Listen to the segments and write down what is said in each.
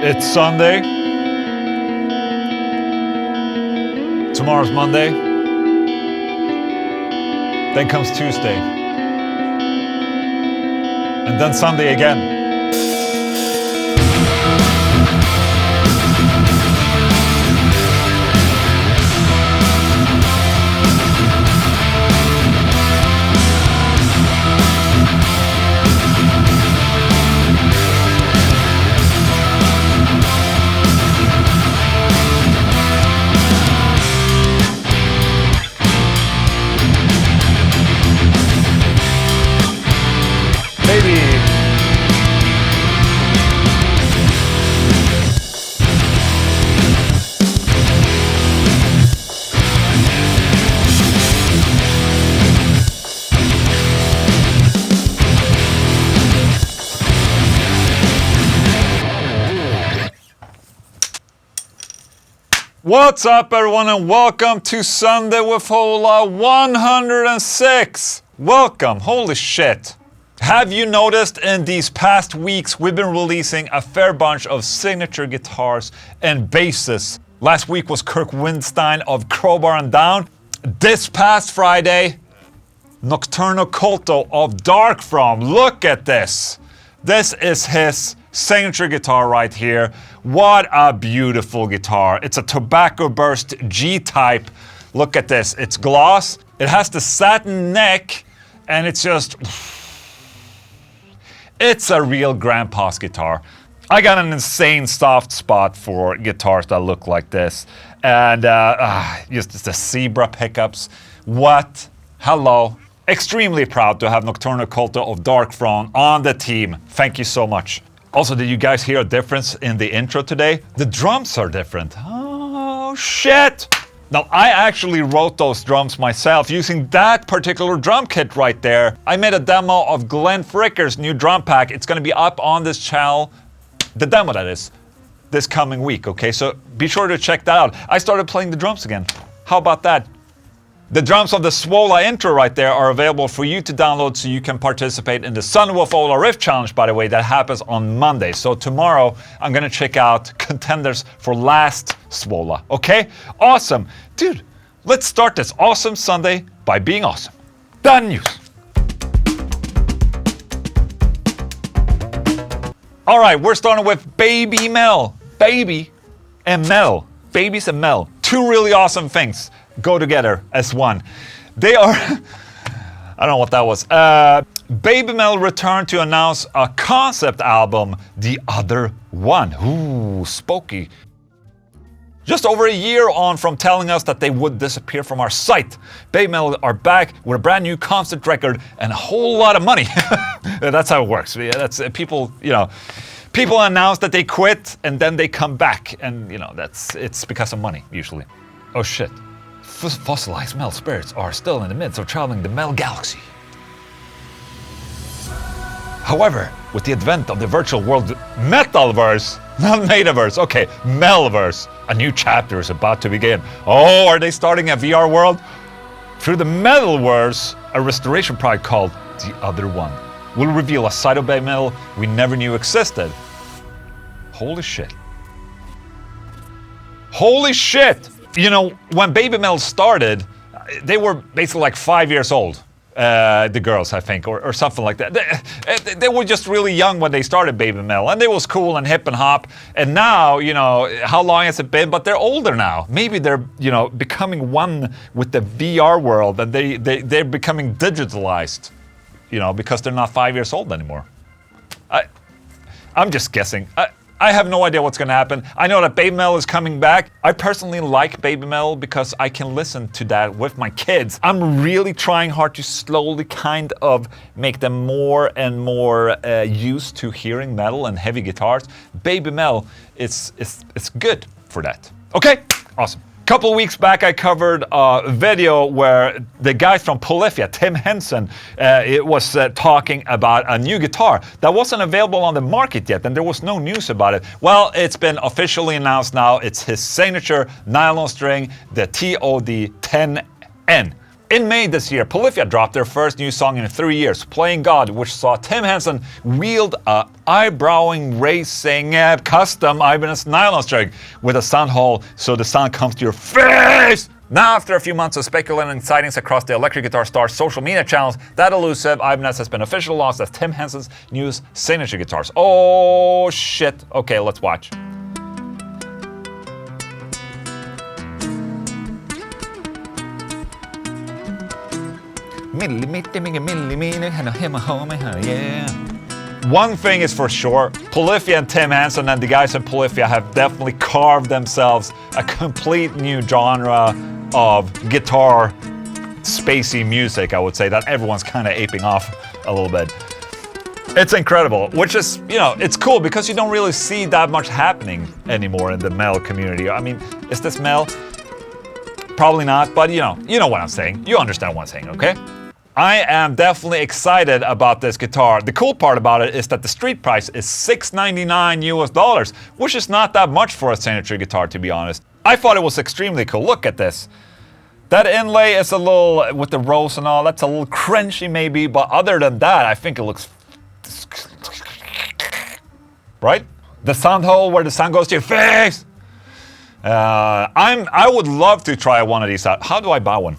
It's Sunday. Tomorrow's Monday. Then comes Tuesday. And then Sunday again. What's up everyone and welcome to Sunday with SWOLA106. Welcome, holy shit. Have you noticed in these past weeks we've been releasing a fair bunch of signature guitars and basses. Last week was Kirk Windstein of Crowbar and Down. This past Friday, Nocturno Culto of Darkthrone. Look at this. This is his signature guitar right here. What a beautiful guitar. It's a tobacco burst G-type. Look at this, it's gloss. It has the satin neck and it's just... It's a real grandpa's guitar. I got an insane soft spot for guitars that look like this. And just the zebra pickups. What? Hello. Extremely proud to have Nocturno Culto of Darkthrone on the team. Thank you so much. Also, did you guys hear a difference in the intro today? The drums are different. Oh, shit! Now, I actually wrote those drums myself using that particular drum kit right there. I made a demo of Glenn Fricker's new drum pack. It's gonna be up on this channel, the demo that is, this coming week, okay? So be sure to check that out. I started playing the drums again. How about that? The drums of the SWOLA intro right there are available for you to download so you can participate in the Sunday with Ola Riff Challenge, by the way, that happens on Monday. So tomorrow, I'm gonna check out contenders for last SWOLA, okay? Awesome. Dude, let's start this awesome Sunday by being awesome. ThaNews. All right, we're starting with Babymetal. Baby and Mel. Babies and Mel. Two really awesome things go together as one. They are... I don't know what that was. Babymetal returned to announce a concept album, The Other One. Ooh, spooky. Just over a year on from telling us that they would disappear from our site, Babymetal are back with a brand new concept record and a whole lot of money. That's how it works. That's people, you know, people announce that they quit and then they come back, and you know, it's because of money usually. Oh shit. Fossilized metal spirits are still in the midst of traveling the metal galaxy. However, with the advent of the virtual world Metalverse, not Metaverse, okay, Melverse, a new chapter is about to begin. Oh, are they starting a VR world? Through the Metalverse, a restoration project called The Other One will reveal a side of Babymetal we never knew existed. Holy shit. Holy shit! You know, when Babymetal started, they were basically like 5 years old. The girls, I think, or something like that. They were just really young when they started Babymetal, and they was cool and hip and hop. And now, you know, how long has it been? But they're older now. Maybe they're, you know, becoming one with the VR world, and they're becoming digitalized, you know, because they're not 5 years old anymore. I'm just guessing. I have no idea what's gonna happen. I know that Babymetal is coming back. I personally like Babymetal because I can listen to that with my kids. I'm really trying hard to slowly kind of make them more and more used to hearing metal and heavy guitars. Babymetal is good for that. Okay, awesome. Couple weeks back I covered a video where the guy from Polyphia, Tim Henson, was talking about a new guitar that wasn't available on the market yet, and there was no news about it. Well, it's been officially announced now. It's his signature nylon string, the TOD 10N. In May this year, Polyphia dropped their first new song in 3 years, Playing God, which saw Tim Henson wield a eyebrowing racing custom Ibanez nylon string with a sound hole so the sound comes to your face. Now, after a few months of speculating sightings across the electric guitar star's social media channels, that elusive Ibanez has been officially launched as Tim Henson's new signature guitars. Oh shit. Okay, let's watch. One thing is for sure, Polyphia and Tim Henson and the guys in Polyphia have definitely carved themselves a complete new genre of guitar spacey music, I would say, that everyone's kind of aping off a little bit. It's incredible, which is, you know, it's cool because you don't really see that much happening anymore in the metal community. I mean, is this metal? Probably not, but you know what I'm saying. You understand what I'm saying, okay? I am definitely excited about this guitar. The cool part about it is that the street price is $699 US, which is not that much for a signature guitar, to be honest. I thought it was extremely cool. Look at this. That inlay is a little, with the rose and all, that's a little crunchy maybe, but other than that, I think it looks... Right? The sound hole where the sound goes to your face! I would love to try one of these out. How do I buy one?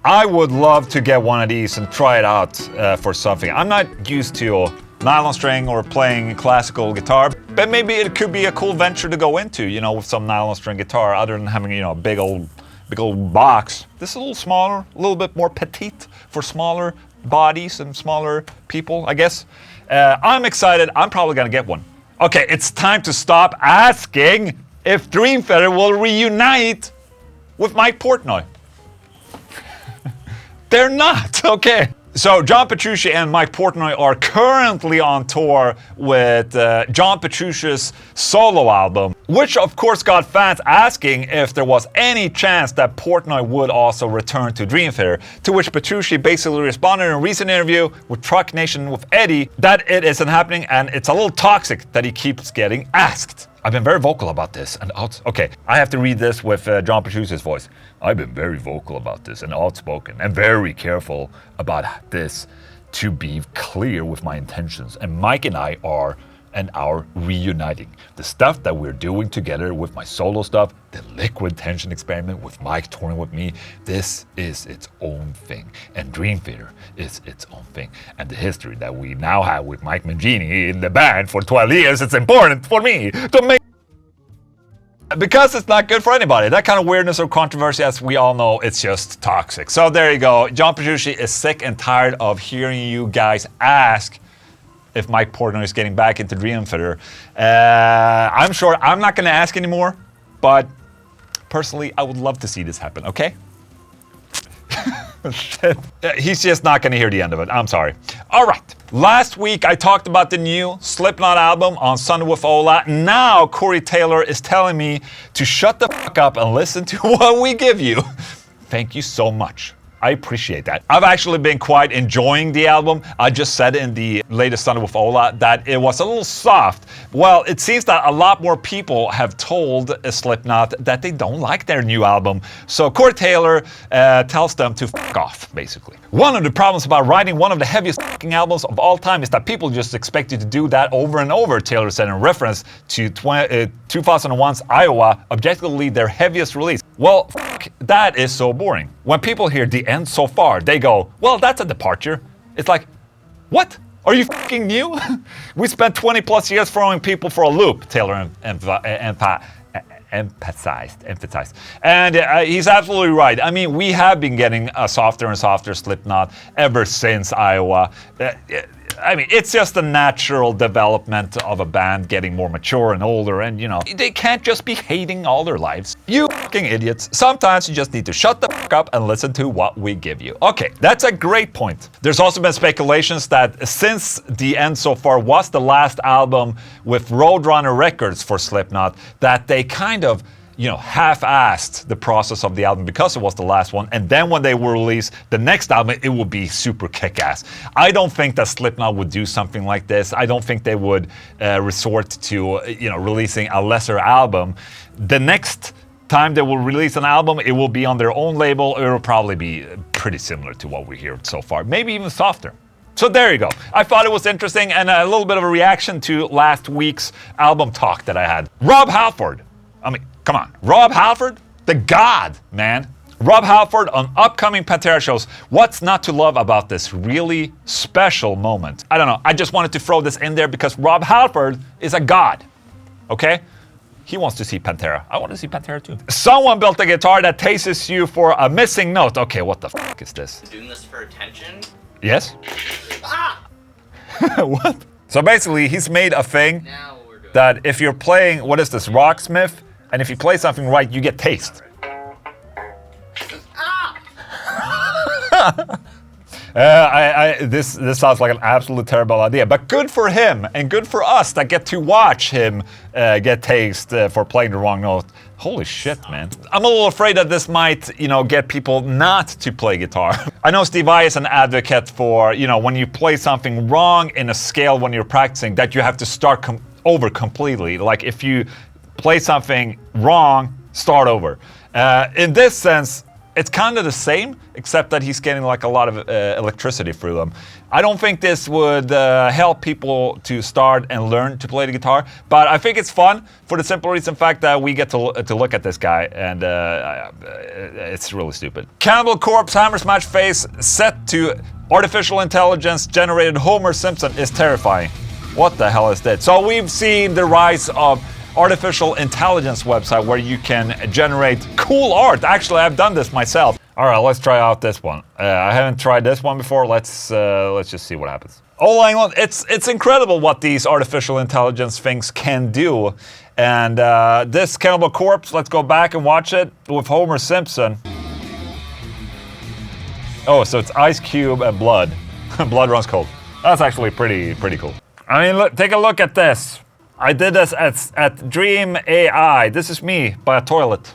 I would love to get one of these and try it out for something. I'm not used to nylon string or playing classical guitar, but maybe it could be a cool venture to go into, you know, with some nylon string guitar, other than having, you know, a big old box. This is a little smaller, a little bit more petite for smaller bodies and smaller people, I guess. I'm excited. I'm probably gonna get one. Okay, it's time to stop asking if Dream Theater will reunite with Mike Portnoy. They're not, okay. So John Petrucci and Mike Portnoy are currently on tour with John Petrucci's solo album, which of course got fans asking if there was any chance that Portnoy would also return to Dream Theater, to which Petrucci basically responded in a recent interview with Truck Nation with Eddie that it isn't happening and it's a little toxic that he keeps getting asked. I've been very vocal about this and okay, I have to read this with John Petrucci's voice. I've been very vocal about this and outspoken and very careful about this to be clear with my intentions. And Mike and I are reuniting. The stuff that we're doing together with my solo stuff, the Liquid Tension experiment with Mike touring with me, this is its own thing. And Dream Theater is its own thing. And the history that we now have with Mike Mangini in the band for 12 years, it's important for me to make... Because it's not good for anybody. That kind of weirdness or controversy, as we all know, it's just toxic. So there you go. John Petrucci is sick and tired of hearing you guys ask if Mike Portnoy is getting back into Dream Theater. I'm sure I'm not going to ask anymore, but personally, I would love to see this happen, okay? He's just not going to hear the end of it. I'm sorry. All right. Last week, I talked about the new Slipknot album on Sunday with Ola. Now, Corey Taylor is telling me to shut the fuck up and listen to what we give you. Thank you so much. I appreciate that. I've actually been quite enjoying the album. I just said in the latest Sunday with Ola that it was a little soft. Well, it seems that a lot more people have told Slipknot that they don't like their new album. So Corey Taylor tells them to fuck off, basically. One of the problems about writing one of the heaviest fucking albums of all time is that people just expect you to do that over and over, Taylor said in reference to 2001's Iowa, objectively their heaviest release. Well, that is so boring. When people hear the end so far, they go, well, that's a departure. It's like, what? Are you fucking new? We spent 20 plus years throwing people for a loop, Taylor emphasized. And he's absolutely right. I mean, we have been getting a softer and softer Slipknot ever since Iowa. I mean, it's just a natural development of a band getting more mature and older, and you know, they can't just be hating all their lives. You fucking idiots. Sometimes you just need to shut the fuck up and listen to what we give you. Okay, that's a great point. There's also been speculations that since The End So Far was the last album with Roadrunner Records for Slipknot, that they kind of, you know, half-assed the process of the album because it was the last one, and then when they will release the next album, it will be super kick-ass. I don't think that Slipknot would do something like this. I don't think they would resort to, you know, releasing a lesser album. The next time they will release an album, it will be on their own label. It will probably be pretty similar to what we hear so far, maybe even softer. So there you go. I thought it was interesting and a little bit of a reaction to last week's album talk that I had. Rob Halford. I mean, come on. Rob Halford? The god, man. Rob Halford on upcoming Pantera shows. What's not to love about this really special moment? I don't know. I just wanted to throw this in there because Rob Halford is a god. Okay? He wants to see Pantera. I want to see Pantera too. Someone built a guitar that tases you for a missing note. Okay, what the fuck is this? Doing this for attention? Yes? What? So basically, he's made a thing that if you're playing, what is this, Rocksmith? And if you play something right, you get tased. This sounds like an absolute terrible idea, but good for him and good for us that get to watch him get tased for playing the wrong note. Holy shit, man. I'm a little afraid that this might, get people not to play guitar. I know Steve Vai is an advocate for, when you play something wrong in a scale when you're practicing, that you have to start over completely. Like if you play something wrong, start over. In this sense, it's kind of the same, except that he's getting like a lot of electricity through them. I don't think this would help people to start and learn to play the guitar, but I think it's fun for the simple reason fact that we get to look at this guy, and it's really stupid. Cannibal Corpse Hammer Smash face set to artificial intelligence generated Homer Simpson is terrifying. What the hell is that? So we've seen the rise of artificial intelligence website where you can generate cool art. Actually, I've done this myself. All right, let's try out this one. I haven't tried this one before. Let's just see what happens. Oh, Englund, it's incredible what these artificial intelligence things can do. And this Cannibal Corpse, let's go back and watch it with Homer Simpson. Oh, so it's Ice Cube and blood. Blood runs cold. That's actually pretty cool. I mean, look, take a look at this. I did this at Dream AI. This is me by a toilet.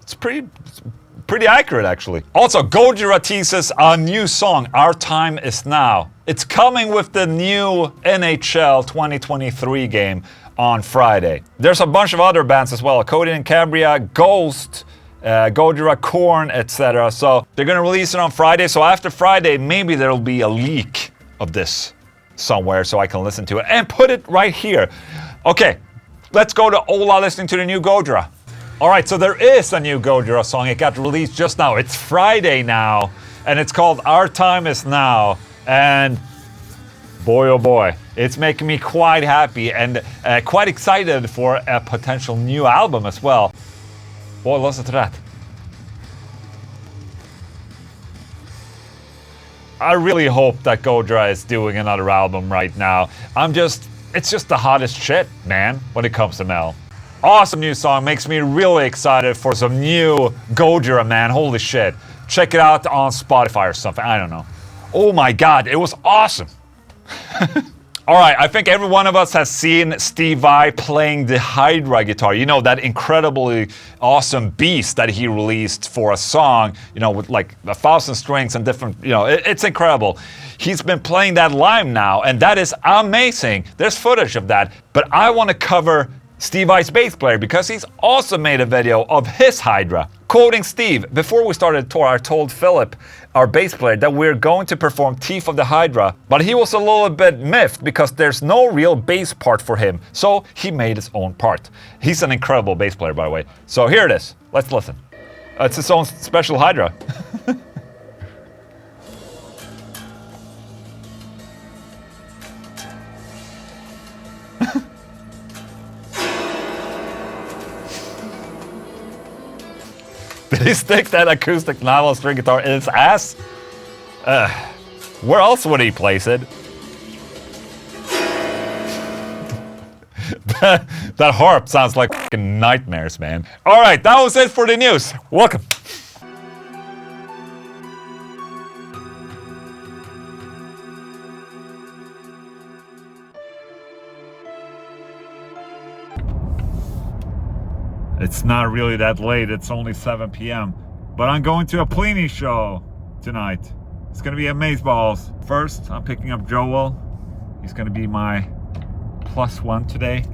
It's pretty accurate, actually. Also, Gojira teases a new song, Our Time Is Now. It's coming with the new NHL 2023 game on Friday. There's a bunch of other bands as well. Cody and Cambria, Ghost, Gojira, Korn, etc. So they're gonna release it on Friday. So after Friday, maybe there'll be a leak of this somewhere so I can listen to it and put it right here. Okay, let's go to Ola listening to the new Gojira. All right, so there is a new Gojira song. It got released just now. It's Friday now, and it's called Our Time Is Now. And boy, oh boy, it's making me quite happy and quite excited for a potential new album as well. Boy, listen to that. I really hope that Gojira is doing another album right now. It's just the hottest shit, man, when it comes to metal. Awesome new song, makes me really excited for some new Gojira, man, holy shit. Check it out on Spotify or something, I don't know. Oh my god, it was awesome. Alright, I think every one of us has seen Steve Vai playing the Hydra guitar. You know, that incredibly awesome beast that he released for a song, with like 1,000 strings and different, it's incredible. He's been playing that live now, and that is amazing. There's footage of that, but I want to cover Steve Vai's bass player because he's also made a video of his Hydra. Quoting Steve, before we started the tour, I told Philip, our bass player, that we're going to perform Teeth of the Hydra, but he was a little bit miffed because there's no real bass part for him, so he made his own part. He's an incredible bass player, by the way. So here it is. Let's listen. It's his own special Hydra. Did he stick that acoustic nylon string guitar in his ass? Where else would he place it? That harp sounds like fucking nightmares, man. Alright, that was it for the news. Welcome. It's not really that late, it's only 7 p.m. But I'm going to a Plini show tonight. It's gonna be amazeballs. First, I'm picking up Joel. He's gonna be my +1 today.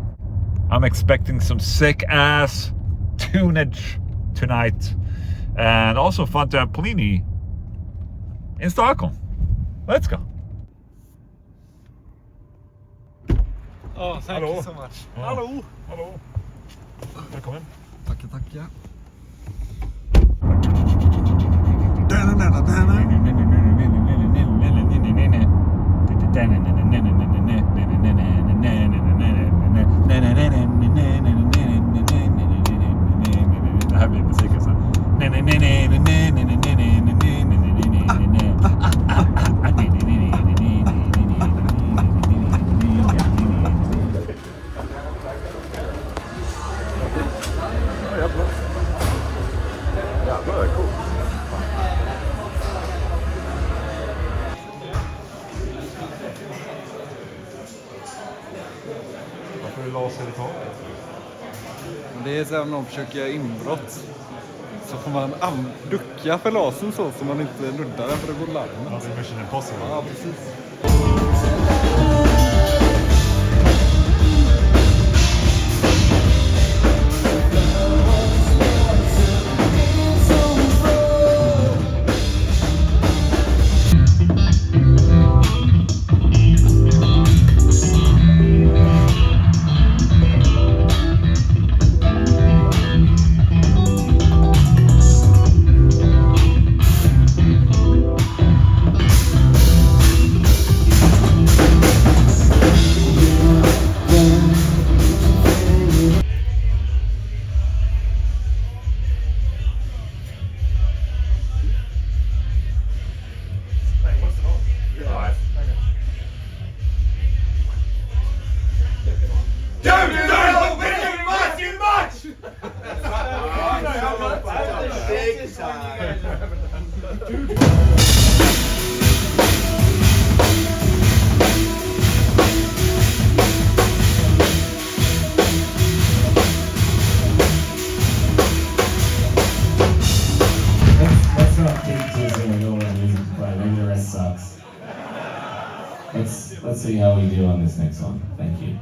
I'm expecting some sick-ass tunage tonight. And also fun to have Plini in Stockholm. Let's go. Oh, thank you so much. Hallå. Hallå. Välkommen. Tackar, tackar. Det här blir musik alltså. Det är så här om någon försöker göra inbrott. Så får man ducka för lasern så man inte nuddar den för att gå larm. Ja, det är Mission Impossible. Ja, precis. Let's see how we do on this next one. Thank you.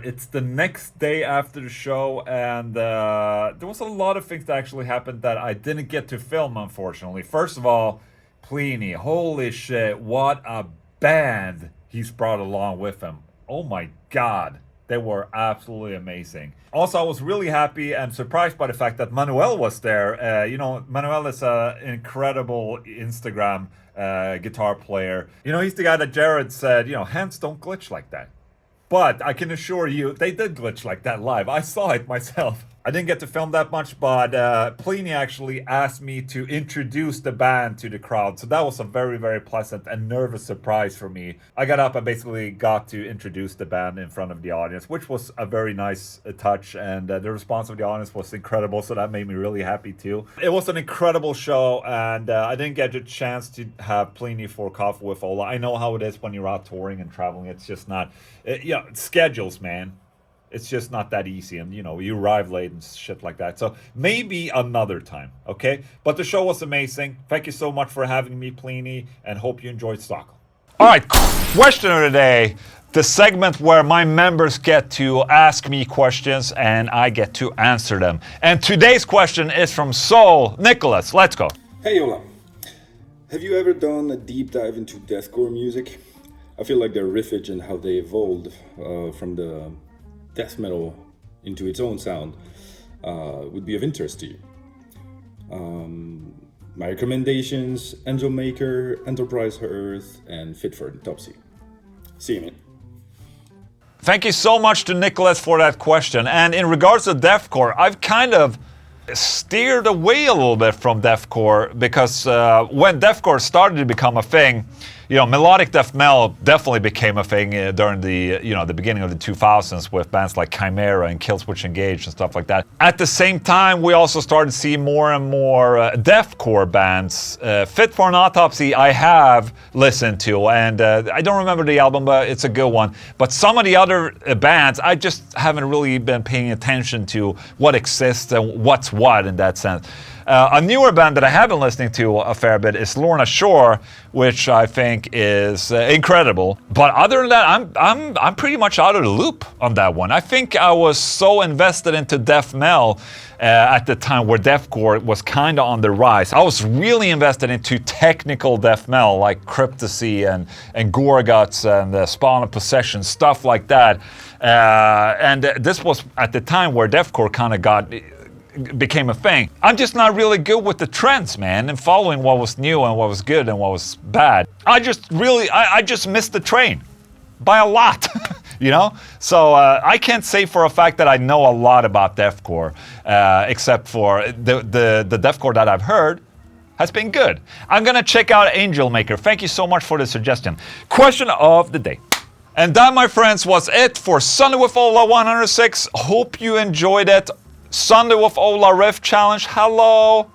It's the next day after the show, and there was a lot of things that actually happened that I didn't get to film, unfortunately. First of all, Plini, holy shit, what a band he's brought along with him. Oh my god, they were absolutely amazing. Also, I was really happy and surprised by the fact that Manuel was there. You know, Manuel is an incredible Instagram guitar player. You know, he's the guy that Jared said, you know, hands don't glitch like that. But I can assure you, they did glitch like that live. I saw it myself. I didn't get to film that much, but Plini actually asked me to introduce the band to the crowd. So that was a very, very pleasant and nervous surprise for me. I got up and basically got to introduce the band in front of the audience, which was a very nice touch. And the response of the audience was incredible, so that made me really happy too. It was an incredible show, and I didn't get the chance to have Plini for Coffee with Ola. I know how it is when you're out touring and traveling. It's just not, schedules, man. It's just not that easy, and you know, you arrive late and shit like that. So maybe another time, okay? But the show was amazing. Thank you so much for having me, Plini, and hope you enjoyed Stockholm. All right, question of the day. The segment where my members get to ask me questions and I get to answer them. And today's question is from Soul. Nicholas, let's go. Hey Ola, have you ever done a deep dive into deathcore music? I feel like their riffage and how they evolved from the death metal into its own sound would be of interest to you. My recommendations: Angel Maker, Enterprise Earth, and Fitford Topsy. See you, man. Thank you so much to Nicholas for that question. And in regards to deathcore, I've kind of steered away a little bit from deathcore because when deathcore started to become a thing, you know, melodic death metal definitely became a thing during the, you know, the beginning of the 2000s with bands like Chimera and Killswitch Engage and stuff like that. At the same time, we also started to see more and more deathcore bands. Fit for an Autopsy I have listened to, and I don't remember the album, but it's a good one. But some of the other bands, I just haven't really been paying attention to what exists and what's what in that sense. A newer band that I have been listening to a fair bit is Lorna Shore, which I think is incredible. But other than that, I'm pretty much out of the loop on that one. I think I was so invested into death metal at the time where deathcore was kind of on the rise. I was really invested into technical death metal like Cryptosy and Gorguts and Spawn of Possession, stuff like that. And this was at the time where deathcore kind of became a thing. I'm just not really good with the trends, man, and following what was new and what was good and what was bad. I just missed the train by a lot, you know? So I can't say for a fact that I know a lot about deathcore, except for the deathcore that I've heard has been good. I'm gonna check out Angel Maker. Thank you so much for the suggestion. Question of the day. And that, my friends, was it for Sunday with Ola 106. Hope you enjoyed it. Sunday with Ola Riff Challenge, hello!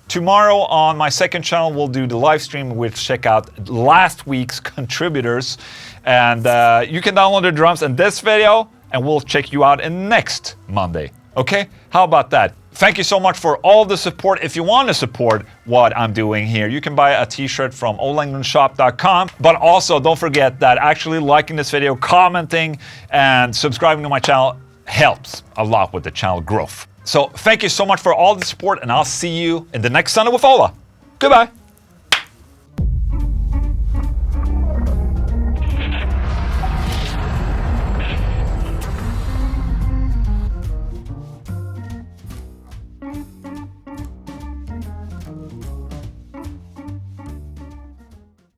Tomorrow on my second channel we'll do the live stream. We'll check out last week's contributors. And you can download the drums in this video and we'll check you out in next Monday. Okay? How about that? Thank you so much for all the support. If you want to support what I'm doing here, you can buy a t-shirt from olenglundshop.com. But also don't forget that actually liking this video, commenting, and subscribing to my channel helps a lot with the channel growth. So thank you so much for all the support, and I'll see you in the next Sunday with Ola. Goodbye.